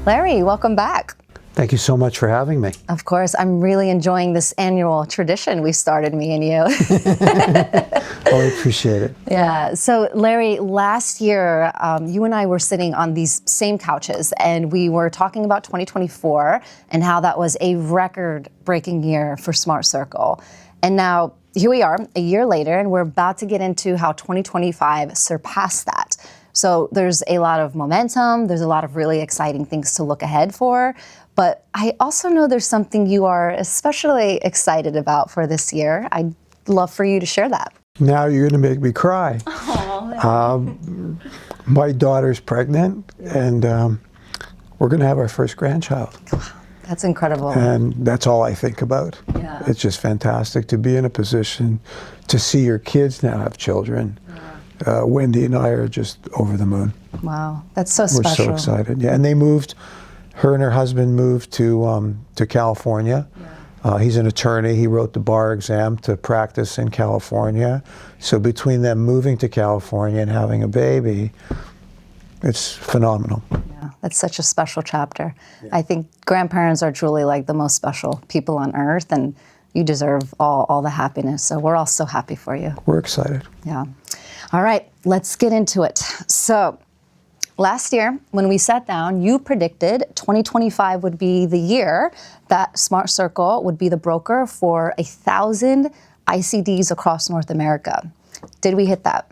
Larry, welcome back. Thank you so much for having me. Of course, I'm really enjoying this annual tradition we started, me and you. Oh, I appreciate it. Yeah. So, Larry, last year, you and I were sitting on these same couches, and we were talking about 2024 and how that was a record-breaking year for Smart Circle. And now, here we are, a year later, and we're about to get into how 2025 surpassed that. So there's a lot of momentum, there's a lot of really exciting things to look ahead for, but I also know there's something you are especially excited about for this year. I'd love for you to share that. Now you're going to make me cry. My daughter's pregnant, and we're going to have our first grandchild. That's incredible. And that's all I think about. Yeah. It's just fantastic to be in a position to see your kids now have children. Wendy and I are just over the moon. Wow, that's so special. We're so excited. Yeah, and they moved. Her and her husband moved to California. Yeah. He's an attorney. He wrote the bar exam to practice in California. So between them moving to California and having a baby, it's phenomenal. Yeah, that's such a special chapter. Yeah. I think grandparents are truly like the most special people on earth, and you deserve all the happiness. So we're all so happy for you. We're excited. Yeah. All right, let's get into it. So last year, when we sat down, you predicted 2025 would be the year that Smart Circle would be the broker for 1,000 ICDs across North America. Did we hit that?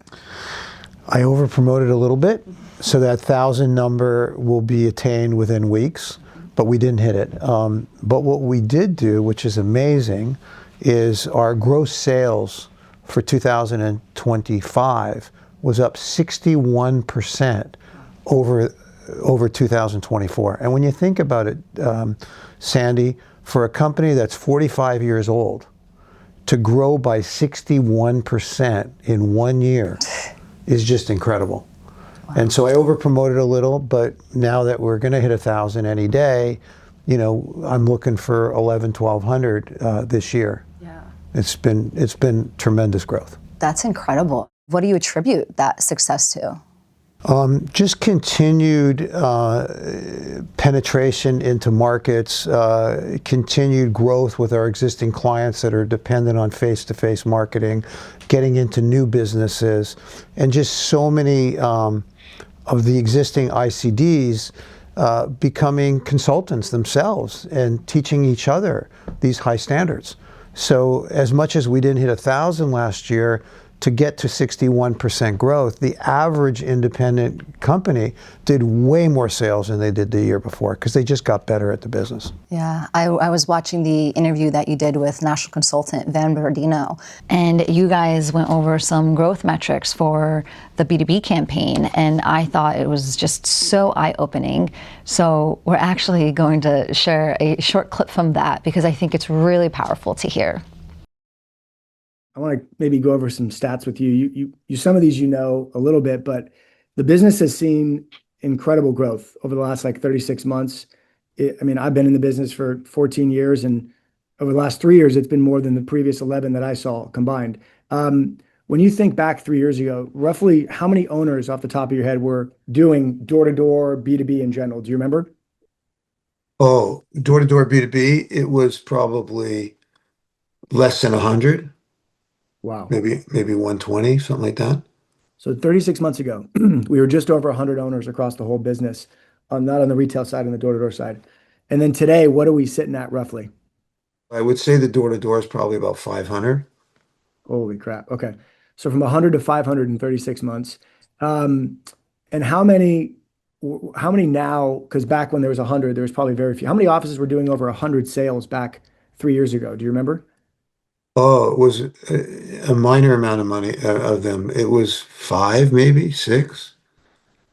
I over-promoted a little bit, so that 1,000 number will be attained within weeks, but we didn't hit it. But what we did do, which is amazing, is our gross sales for 2025 was up 61% over 2024. And when you think about it, Sandy, for a company that's 45 years old, to grow by 61% in 1 year is just incredible. Wow. And so I over-promoted a little, but now that we're going to hit 1,000 any day, you know, I'm looking for 1,100 this year. Yeah. It's been tremendous growth. That's incredible. What do you attribute that success to? Just continued penetration into markets, continued growth with our existing clients that are dependent on face-to-face marketing, getting into new businesses, and just so many of the existing ICDs becoming consultants themselves and teaching each other these high standards. So as much as we didn't hit 1,000 last year, to get to 61% growth, the average independent company did way more sales than they did the year before because they just got better at the business. Yeah, I was watching the interview that you did with national consultant Van Bernardino, and you guys went over some growth metrics for the B2B campaign, and I thought it was just so eye-opening. So we're actually going to share a short clip from that because I think it's really powerful to hear. I want to maybe go over some stats with you. You some of these you know a little bit, but the business has seen incredible growth over the last 36 months. I mean, I've been in the business for 14 years, and over the last 3 years, it's been more than the previous 11 that I saw combined. When you think back 3 years ago, roughly how many owners off the top of your head were doing door-to-door B2B in general? Do you remember? Oh, door-to-door B2B, it was probably less than 100. Wow. Maybe 120, something like that. So 36 months ago, we were just over 100 owners across the whole business, not on the retail side, on the door-to-door side. And then today, what are we sitting at roughly? I would say the door-to-door is probably about 500. Holy crap. Okay. So from 100 to 500 in 36 months. And how many now, because back when there was 100, there was probably very few. How many offices were doing over 100 sales back 3 years ago? Do you remember? Oh, it was a minor amount of money of them. It was 5, maybe 6.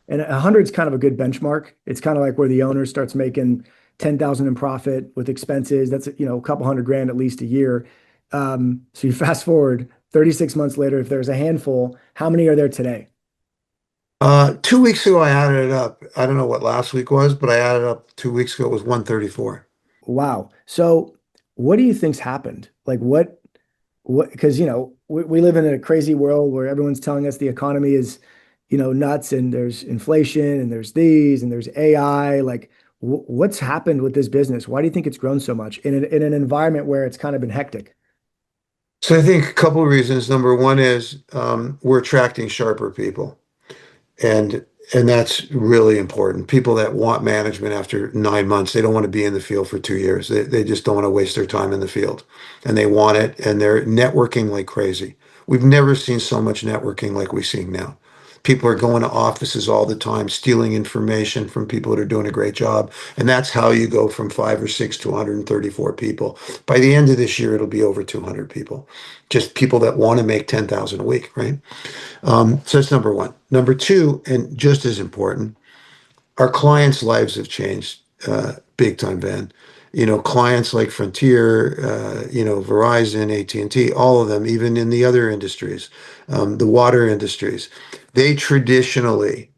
And 100 is kind of a good benchmark. It's kind of like where the owner starts making 10,000 in profit with expenses. That's, you know, a couple $100,000 at least a year. So you fast forward 36 months later, if there's a handful, how many are there today? 2 weeks ago, I added it up. I don't know what last week was, but I added up 2 weeks ago. It was 134. Wow. So what do you think's happened? Like what, because, you know, we live in a crazy world where everyone's telling us the economy is, you know, nuts, and there's inflation and there's these and there's AI. Like, What's happened with this business? Why do you think it's grown so much in an environment where it's kind of been hectic? So I think a couple of reasons. Number one is we're attracting sharper people. And that's really important. People that want management after 9 months, they don't want to be in the field for 2 years. They just don't want to waste their time in the field. And they want it, and they're networking like crazy. We've never seen so much networking like we're seeing now. People are going to offices all the time, stealing information from people that are doing a great job. And that's how you go from 5 or 6 to 134 people. By the end of this year, it'll be over 200 people. Just people that want to make 10,000 a week, right? So that's number one. Number two, and just as important, our clients' lives have changed big time, Ben. Clients like Frontier, Verizon, AT&T, all of them, even in the other industries, the water industries, they traditionally,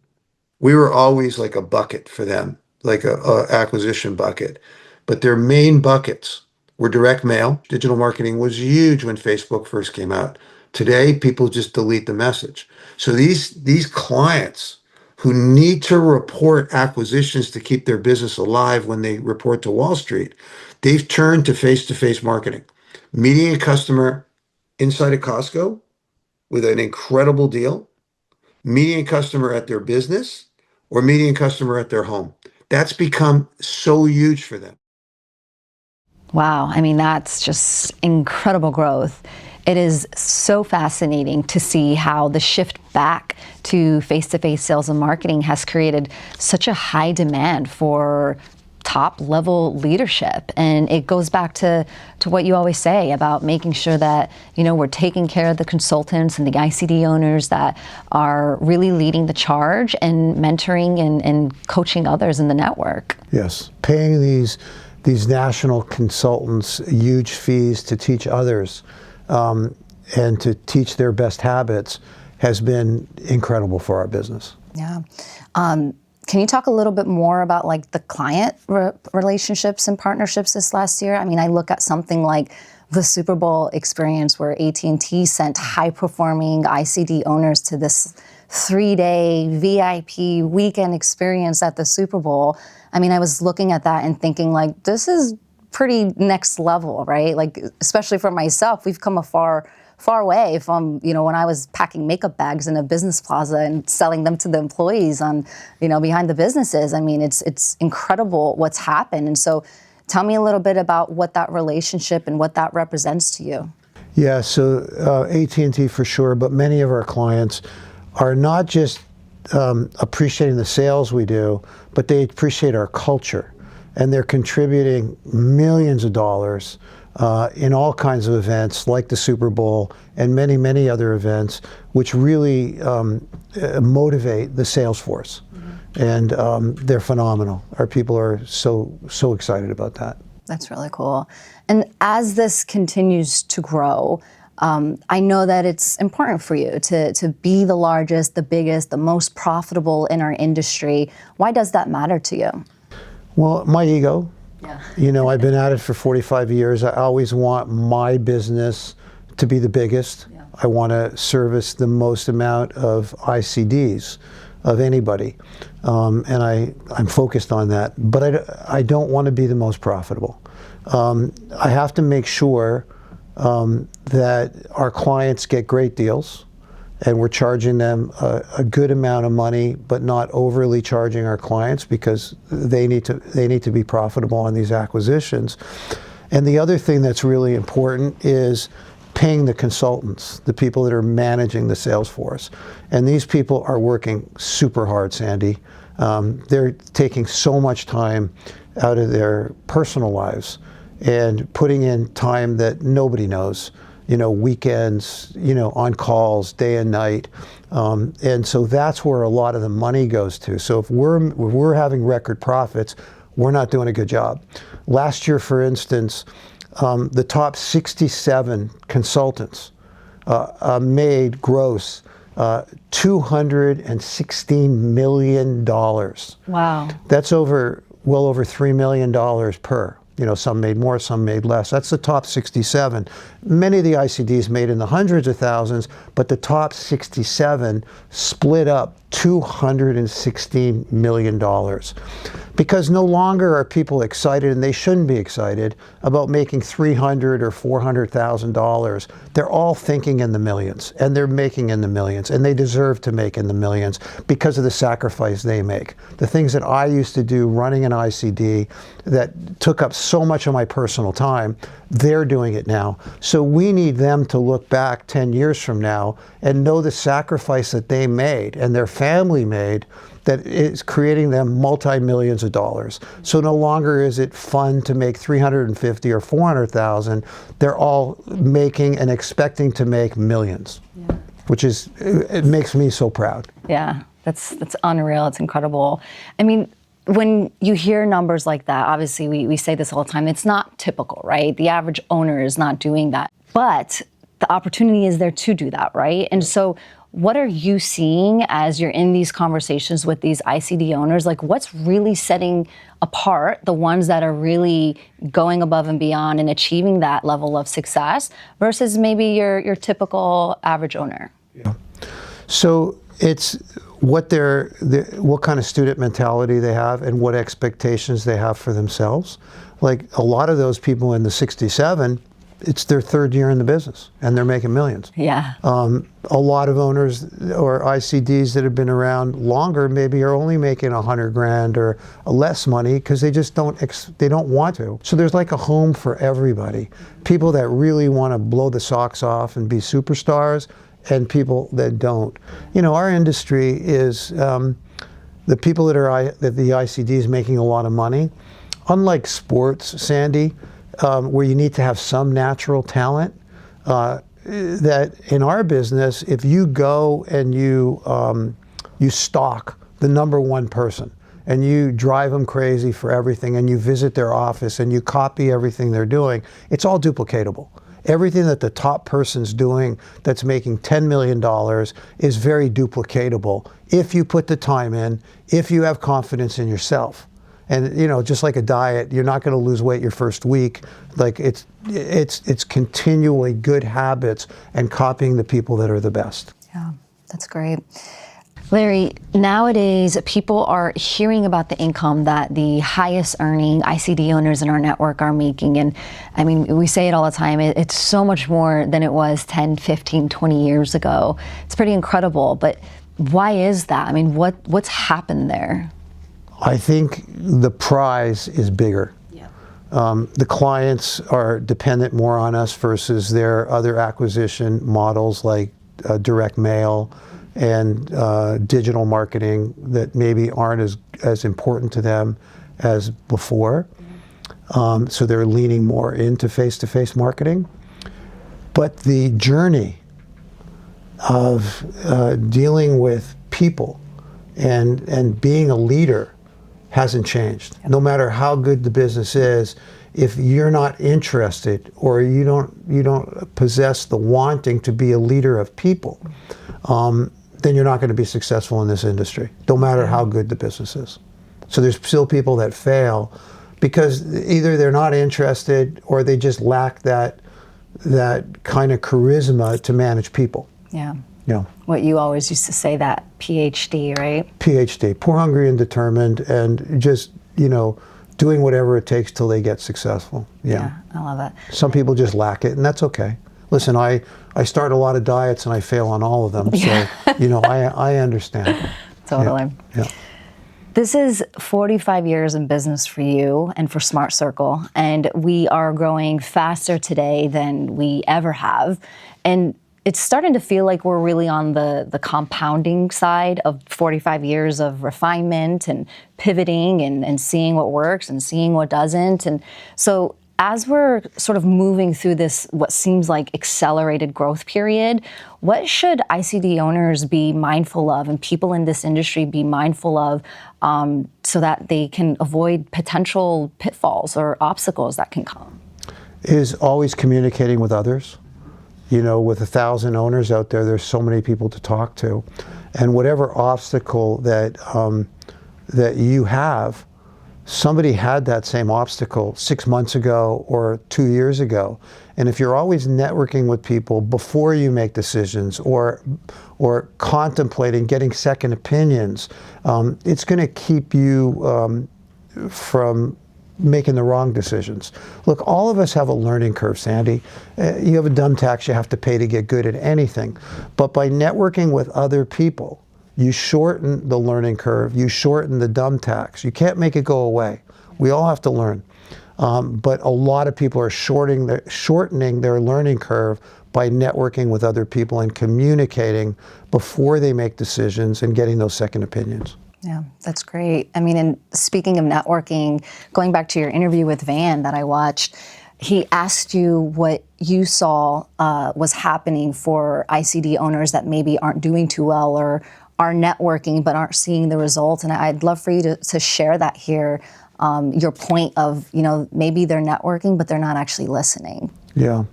we were always like a bucket for them, like a acquisition bucket. But their main buckets were direct mail. Digital marketing was huge when Facebook first came out. Today, people just delete the message. So these clients who need to report acquisitions to keep their business alive when they report to Wall Street, they've turned to face-to-face marketing. Meeting a customer inside a Costco with an incredible deal, meeting a customer at their business, or meeting a customer at their home. That's become so huge for them. Wow, I mean, that's just incredible growth. It is so fascinating to see how the shift back to face-to-face sales and marketing has created such a high demand for top-level leadership. And it goes back to what you always say about making sure that, we're taking care of the consultants and the ICD owners that are really leading the charge and mentoring and coaching others in the network. Yes, paying these national consultants huge fees to teach others and to teach their best habits has been incredible for our business. Yeah. Can you talk a little bit more about like the client relationships and partnerships this last year? I mean, I look at something like the Super Bowl experience where AT&T sent high-performing ICD owners to this 3-day VIP weekend experience at the Super Bowl. I mean, I was looking at that and thinking like, this is pretty next level, right? Like, especially for myself, we've come a far away from, when I was packing makeup bags in a business plaza and selling them to the employees on, behind the businesses. I mean, it's incredible what's happened. And so tell me a little bit about what that relationship and what that represents to you. Yeah, so AT&T for sure, but many of our clients are not just appreciating the sales we do, but they appreciate our culture. And they're contributing millions of dollars in all kinds of events like the Super Bowl and many, many other events, which really motivate the sales force. Mm-hmm. And they're phenomenal. Our people are so excited about that. That's really cool. And as this continues to grow, I know that it's important for you to be the largest, the biggest, the most profitable in our industry. Why does that matter to you? Well, my ego. Yeah. I've been at it for 45 years. I always want my business to be the biggest. Yeah. I want to service the most amount of ICDs of anybody. And I'm focused on that. But I don't want to be the most profitable. I have to make sure that our clients get great deals. And we're charging them a good amount of money, but not overly charging our clients because they need to be profitable on these acquisitions. And the other thing that's really important is paying the consultants, the people that are managing the sales force. And these people are working super hard, Sandy. They're taking so much time out of their personal lives and putting in time that nobody knows. Weekends, on calls, day and night. And so that's where a lot of the money goes to. So if we're having record profits, we're not doing a good job. Last year, for instance, the top 67 consultants made gross $216 million. Wow. That's well over $3 million per. some made more, some made less. That's the top 67. Many of the ICDs made in the hundreds of thousands, but the top 67 split up $216 million. Because no longer are people excited, and they shouldn't be excited, about making $300,000 or $400,000. They're all thinking in the millions, and they're making in the millions, and they deserve to make in the millions because of the sacrifice they make. The things that I used to do running an ICD that took up so much of my personal time, they're doing it now. So we need them to look back 10 years from now and know the sacrifice that they made and their family made that is creating them multi-millions of dollars. So no longer is it fun to make 350 or 400,000. They're all making and expecting to make millions, which is, it makes me so proud. Yeah, that's unreal. It's incredible. I mean, when you hear numbers like that, obviously we say this all the time, it's not typical, right? The average owner is not doing that, but the opportunity is there to do that, right? And so what are you seeing as you're in these conversations with these ICD owners? Like, what's really setting apart the ones that are really going above and beyond and achieving that level of success versus maybe your typical average owner? Yeah. So it's what what kind of student mentality they have and what expectations they have for themselves. Like a lot of those people in the 67, it's their third year in the business and they're making millions. Yeah. A lot of owners or ICDs that have been around longer maybe are only making $100,000 or less money because they just they don't want to. So there's like a home for everybody. People that really want to blow the socks off and be superstars, and people that don't. Our industry is the people that the ICD is making a lot of money. Unlike sports, Sandy, where you need to have some natural talent, that in our business, if you go and you stalk the number one person and you drive them crazy for everything and you visit their office and you copy everything they're doing, it's all duplicatable. Everything that the top person's doing that's making $10 million is very duplicatable if you put the time in, if you have confidence in yourself. And just like a diet, you're not going to lose weight your first week. Like it's continually good habits and copying the people that are the best. Yeah, that's great. Larry, nowadays people are hearing about the income that the highest earning ICD owners in our network are making. And I mean, we say it all the time, it's so much more than it was 10, 15, 20 years ago. It's pretty incredible, but why is that? I mean, what's happened there? I think the prize is bigger. Yeah. The clients are dependent more on us versus their other acquisition models like direct mail and digital marketing that maybe aren't as important to them as before. So they're leaning more into face-to-face marketing. But the journey of dealing with people and being a leader hasn't changed. No matter how good the business is, if you're not interested or you don't possess the wanting to be a leader of people, then you're not going to be successful in this industry, no matter how good the business is. So there's still people that fail because either they're not interested or they just lack that kind of charisma to manage people. Yeah. Yeah. What you always used to say, that PhD, right? PhD, poor, hungry, and determined, and just, doing whatever it takes till they get successful. Yeah. I love it. Some people just lack it, and that's okay. Listen, I start a lot of diets and I fail on all of them, so, I understand. Totally. Yeah. This is 45 years in business for you and for Smart Circle, and we are growing faster today than we ever have. And it's starting to feel like we're really on the compounding side of 45 years of refinement and pivoting and seeing what works and seeing what doesn't. And so as we're sort of moving through this, what seems like accelerated growth period, what should ICD owners be mindful of and people in this industry be mindful of so that they can avoid potential pitfalls or obstacles that can come? Is always communicating with others. With 1,000 owners out there, there's so many people to talk to. And whatever obstacle that you have, somebody had that same obstacle 6 months ago or 2 years ago. And if you're always networking with people before you make decisions or contemplating getting second opinions, it's going to keep you from making the wrong decisions. Look, all of us have a learning curve, Sandy. You have a dumb tax you have to pay to get good at anything. But by networking with other people, you shorten the learning curve, you shorten the dumb tax. You can't make it go away. We all have to learn. But a lot of people are shortening their learning curve by networking with other people and communicating before they make decisions and getting those second opinions. Yeah, that's great. I mean, and speaking of networking, going back to your interview with Van that I watched, he asked you what you saw was happening for ICD owners that maybe aren't doing too well or are networking but aren't seeing the results. And I'd love for you to share that here, your point of, maybe they're networking, but they're not actually listening. Yeah.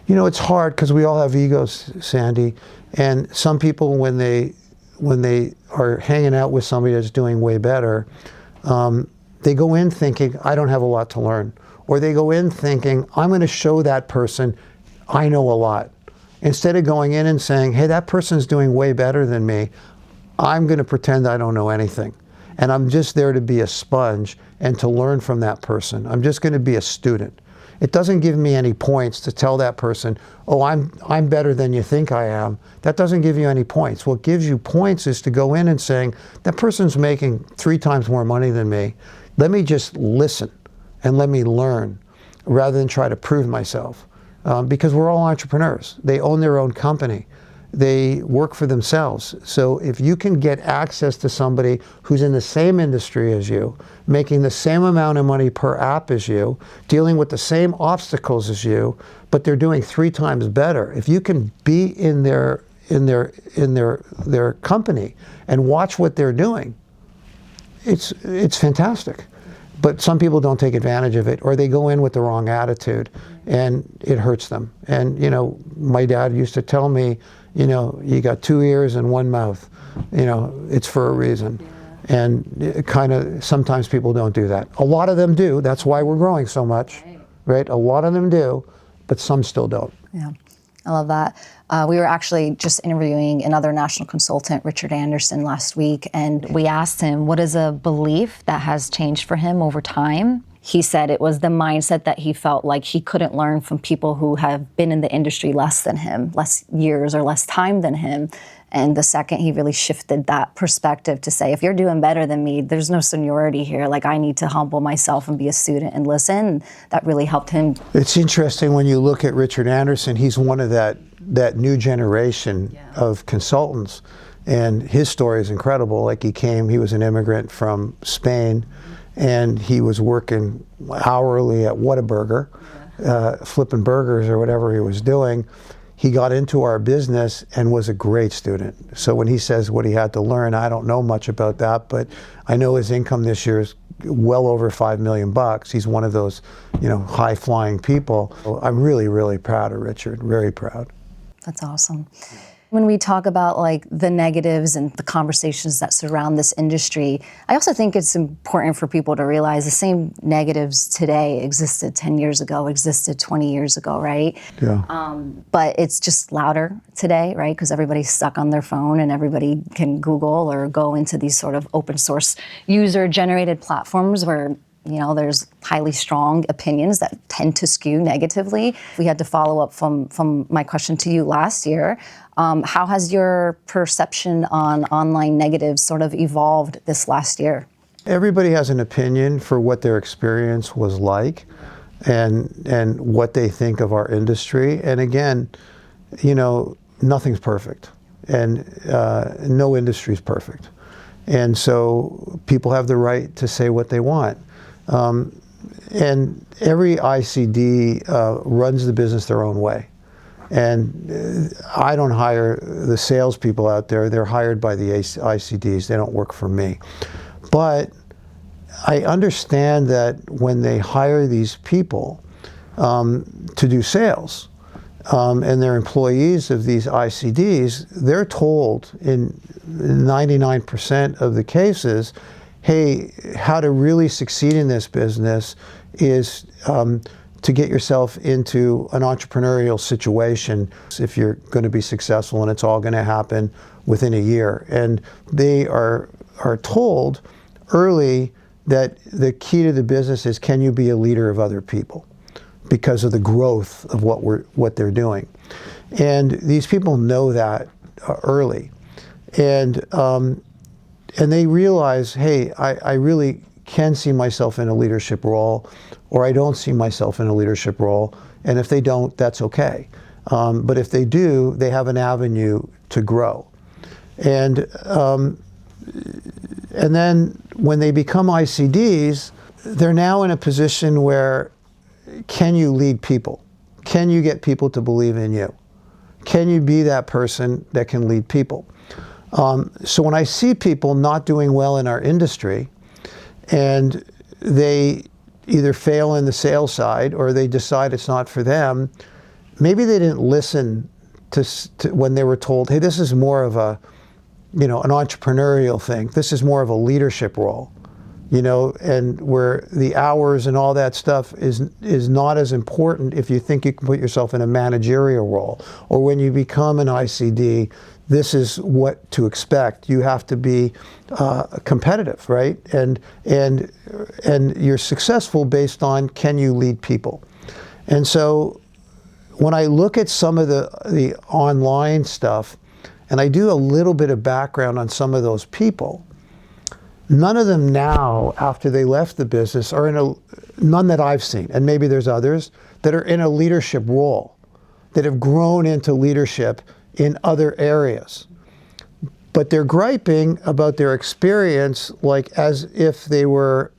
It's hard because we all have egos, Sandy. And some people, when they are hanging out with somebody that's doing way better, they go in thinking, I don't have a lot to learn. Or they go in thinking, I'm going to show that person I know a lot. Instead of going in and saying, hey, that person's doing way better than me, I'm going to pretend I don't know anything. And I'm just there to be a sponge and to learn from that person. I'm just going to be a student. It doesn't give me any points to tell that person, oh, I'm better than you think I am. That doesn't give you any points. What gives you points is to go in and saying, that person's making 3 times more money than me. Let me just listen and let me learn rather than try to prove myself. Because we're all entrepreneurs. They own their own company. They work for themselves. So if you can get access to somebody who's in the same industry as you, making the same amount of money per app as you, dealing with the same obstacles as you, but they're doing 3 times better. If you can be in their company and watch what they're doing, it's fantastic. But some people don't take advantage of it, or they go in with the wrong attitude, and it hurts them. And my dad used to tell me, you got 2 ears and 1 mouth. It's for a reason. Yeah. And sometimes people don't do that. A lot of them do. That's why we're growing so much, right? A lot of them do, but some still don't. Yeah, I love that. We were actually just interviewing another national consultant, Richard Anderson, last week, and we asked him, what is a belief that has changed for him over time? He said it was the mindset that he felt like he couldn't learn from people who have been in the industry less than him, less years or less time than him. And the second he really shifted that perspective to say, if you're doing better than me, there's no seniority here. Like, I need to humble myself and be a student and listen. That really helped him. It's interesting when you look at Richard Anderson, he's one of that new generation of consultants. And his story is incredible. Like, he was an immigrant from Spain, and he was working hourly at Whataburger, flipping burgers or whatever he was doing. He got into our business and was a great student. So when he says what he had to learn, I don't know much about that, but I know his income this year is well over $5 million. He's one of those, high-flying people. I'm really, really proud of Richard, very proud. That's awesome. When we talk about the negatives and the conversations that surround this industry, I also think it's important for people to realize the same negatives today existed 10 years ago, existed 20 years ago, right? Yeah. But it's just louder today, right? Because everybody's stuck on their phone and everybody can Google or go into these sort of open source user-generated platforms where there's highly strong opinions that tend to skew negatively. We had to follow up from my question to you last year. How has your perception on online negatives sort of evolved this last year? Everybody has an opinion for what their experience was like and what they think of our industry. And again, nothing's perfect. And no industry is perfect. And so people have the right to say what they want. And every ICD runs the business their own way. And I don't hire the salespeople out there. They're hired by the ICDs. They don't work for me. But I understand that when they hire these people to do sales, and they're employees of these ICDs, they're told in 99% of the cases, hey, how to really succeed in this business is to get yourself into an entrepreneurial situation if you're going to be successful, and it's all going to happen within a year. And they are told early that the key to the business is, can you be a leader of other people, because of the growth of what they're doing. And these people know that early. And they realize, hey, I really can see myself in a leadership role, or I don't see myself in a leadership role. And if they don't, that's okay. But if they do, they have an avenue to grow. And then when they become ICDs, they're now in a position where, can you lead people? Can you get people to believe in you? Can you be that person that can lead people? So when I see people not doing well in our industry, and they either fail in the sales side or they decide it's not for them, maybe they didn't listen to when they were told, hey, this is more of a, an entrepreneurial thing. This is more of a leadership role, and where the hours and all that stuff is not as important if you think you can put yourself in a managerial role. Or when you become an ICD, this is what to expect. You have to be competitive, right? And you're successful based on, can you lead people? And so when I look at some of the online stuff, and I do a little bit of background on some of those people, none of them now, after they left the business, are none that I've seen, and maybe there's others, that are in a leadership role, that have grown into leadership in other areas. But they're griping about their experience like as if they were,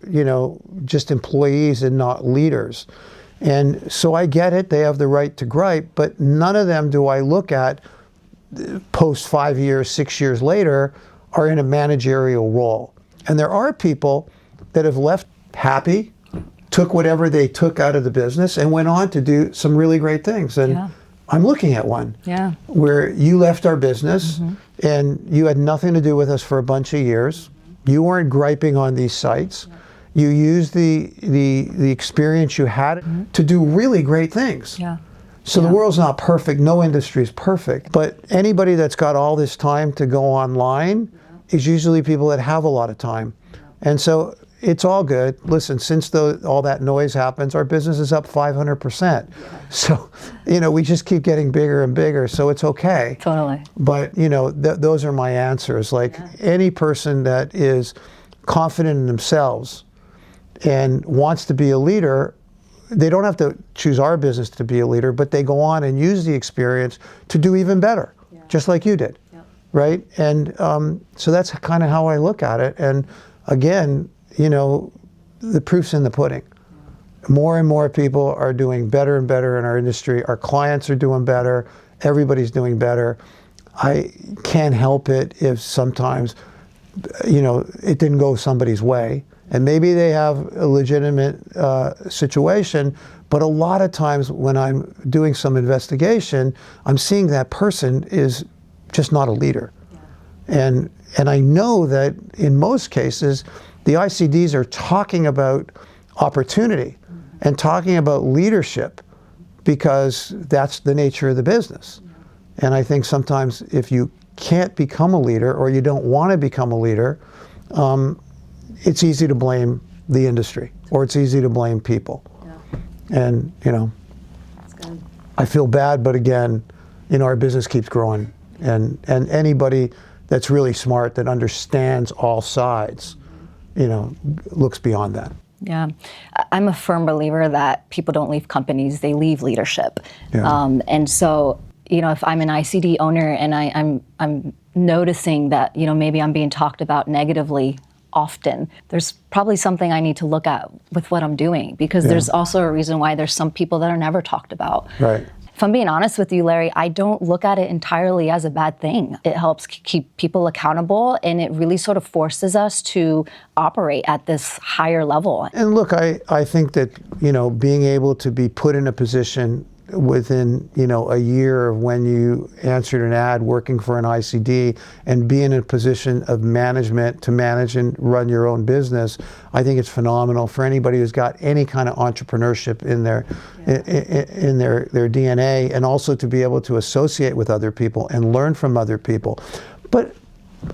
just employees and not leaders. And so I get it, they have the right to gripe, but none of them do I look at post 5 years, 6 years later, are in a managerial role. And there are people that have left happy, took whatever they took out of the business, and went on to do some really great things. And yeah. I'm looking at one where you left our business and you had nothing to do with us for a bunch of years. You weren't griping on these sites. You used the experience you had to do really great things. So the world's not perfect. No industry is perfect. But anybody that's got all this time to go online is usually people that have a lot of time. And so it's all good. Listen, since all that noise happens, our business is up 500%. So, we just keep getting bigger and bigger, so it's okay. Totally. But, those are my answers. Like any person that is confident in themselves and wants to be a leader, they don't have to choose our business to be a leader, but they go on and use the experience to do even better, just like you did, right? And so that's kind of how I look at it. And again, the proof's in the pudding. More and more people are doing better and better in our industry. Our clients are doing better. Everybody's doing better. I can't help it if sometimes, it didn't go somebody's way. And maybe they have a legitimate situation, but a lot of times when I'm doing some investigation, I'm seeing that person is just not a leader. And I know that in most cases, the ICDs are talking about opportunity and talking about leadership because that's the nature of the business. And I think sometimes if you can't become a leader or you don't want to become a leader, it's easy to blame the industry or it's easy to blame people. And, That's good. I feel bad, but again, our business keeps growing. And anybody that's really smart, that understands all sides, looks beyond that. Yeah, I'm a firm believer that people don't leave companies, they leave leadership. And so, if I'm an ICD owner and I'm noticing that, maybe I'm being talked about negatively often, there's probably something I need to look at with what I'm doing, because there's also a reason why there's some people that are never talked about. Right. If I'm being honest with you, Larry, I don't look at it entirely as a bad thing. It helps keep people accountable, and it really sort of forces us to operate at this higher level. And look, I think that, being able to be put in a position within, a year of when you answered an ad working for an ICD and be in a position of management to manage and run your own business, I think it's phenomenal for anybody who's got any kind of entrepreneurship in their in their DNA, and also to be able to associate with other people and learn from other people. But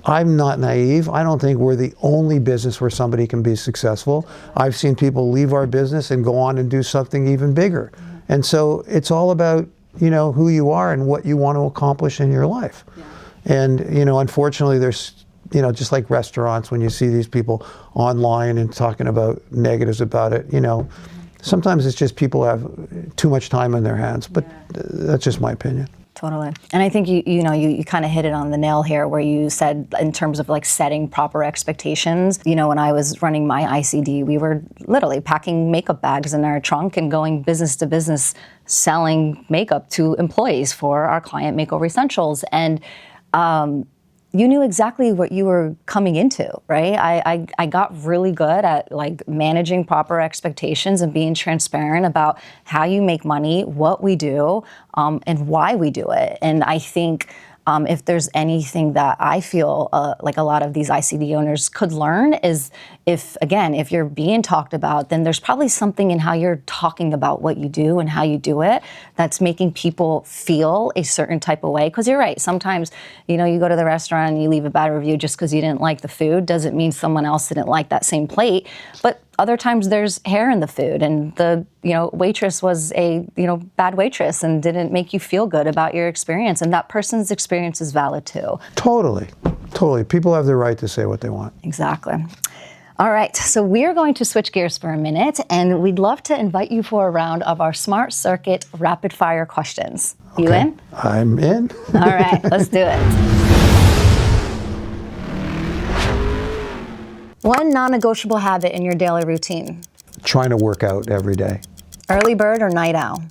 I'm not naive. I don't think we're the only business where somebody can be successful. I've seen people leave our business and go on and do something even bigger. And so it's all about, who you are and what you want to accomplish in your life. Yeah. And, unfortunately, there's, just like restaurants, when you see these people online and talking about negatives about it, sometimes it's just people have too much time in their hands. But that's just my opinion. Totally. And I think you kind of hit it on the nail here, where you said in terms of like setting proper expectations. When I was running my ICD, we were literally packing makeup bags in our trunk and going business to business selling makeup to employees for our client Makeover Essentials. And you knew exactly what you were coming into, right? I got really good at like managing proper expectations and being transparent about how you make money, what we do, and why we do it. And I think if there's anything that I feel like a lot of these ICD owners could learn is if you're being talked about, then there's probably something in how you're talking about what you do and how you do it that's making people feel a certain type of way. Because you're right, sometimes, you go to the restaurant and you leave a bad review just because you didn't like the food doesn't mean someone else didn't like that same plate. But other times there's hair in the food and the waitress was a bad waitress and didn't make you feel good about your experience, and that person's experience is valid too. Totally. People have the right to say what they want. Exactly. All right, so we're going to switch gears for a minute, and we'd love to invite you for a round of our Smart Circuit rapid fire questions. You in? I'm in. All right, let's do it. One non-negotiable habit in your daily routine? Trying to work out every day. Early bird or night owl?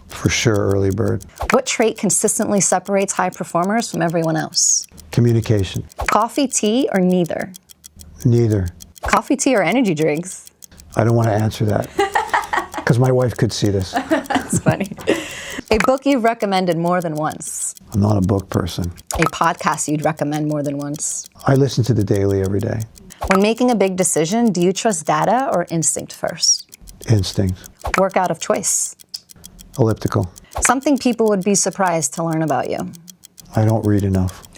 For sure, early bird. What trait consistently separates high performers from everyone else? Communication. Coffee, tea, or neither? Neither. Coffee, tea, or energy drinks? I don't want to answer that because my wife could see this. That's funny. A book you've recommended more than once? I'm not a book person. A podcast you'd recommend more than once? I listen to the Daily every day. When making a big decision, do you trust data or instinct first? Instinct. Workout of choice? Elliptical. Something people would be surprised to learn about you? I don't read enough.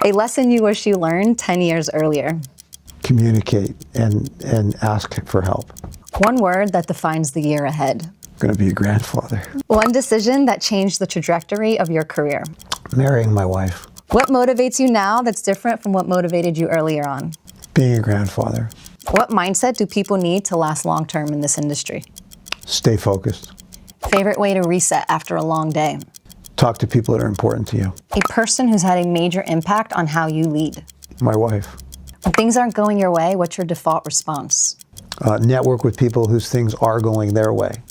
A lesson you wish you learned 10 years earlier? Communicate and ask for help. One word that defines the year ahead? I'm going to be a grandfather. One decision that changed the trajectory of your career? Marrying my wife. What motivates you now that's different from what motivated you earlier on? Being a grandfather. What mindset do people need to last long term in this industry? Stay focused. Favorite way to reset after a long day? Talk to people that are important to you. A person who's had a major impact on how you lead? My wife. When things aren't going your way, what's your default response? Network with people whose things are going their way.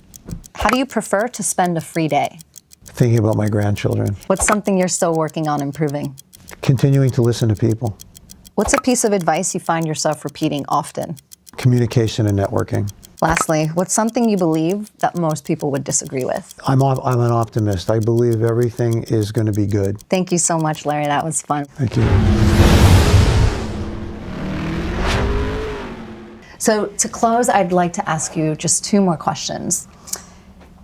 How do you prefer to spend a free day? Thinking about my grandchildren. What's something you're still working on improving? Continuing to listen to people. What's a piece of advice you find yourself repeating often? Communication and networking. Lastly, what's something you believe that most people would disagree with? I'm an optimist. I believe everything is going to be good. Thank you so much, Larry. That was fun. Thank you. So to close, I'd like to ask you just two more questions.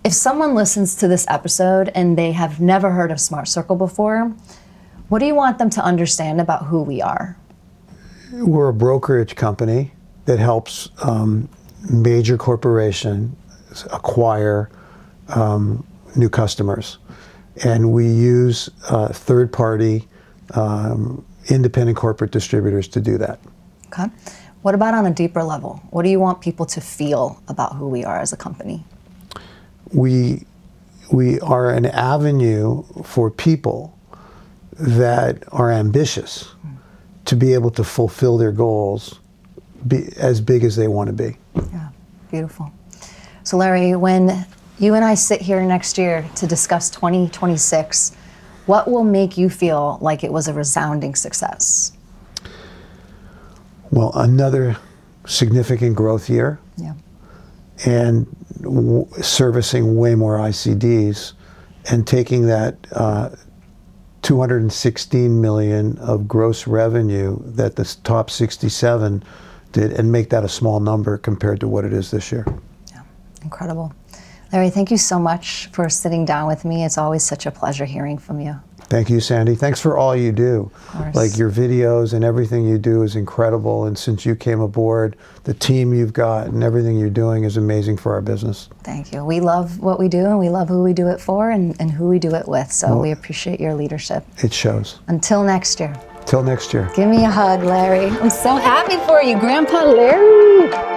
If someone listens to this episode and they have never heard of Smart Circle before, what do you want them to understand about who we are? We're a brokerage company that helps major corporations acquire new customers. And we use third-party independent corporate distributors to do that. Okay. What about on a deeper level? What do you want people to feel about who we are as a company? We are an avenue for people that are ambitious to be able to fulfill their goals, be as big as they want to be. Yeah, beautiful. So Larry, when you and I sit here next year to discuss 2026, what will make you feel like it was a resounding success? Well, another significant growth year. Yeah. and servicing way more ICDs, and taking that $216 million of gross revenue that the top 67 did, and make that a small number compared to what it is this year. Yeah, incredible. Larry, thank you so much for sitting down with me. It's always such a pleasure hearing from you. Thank you, Sandy. Thanks for all you do. Of course. Like, your videos and everything you do is incredible. And since you came aboard, the team you've got and everything you're doing is amazing for our business. Thank you. We love what we do, and we love who we do it for and who we do it with. So we appreciate your leadership. It shows. Until next year. Till next year. Give me a hug, Larry. I'm so happy for you, Grandpa Larry.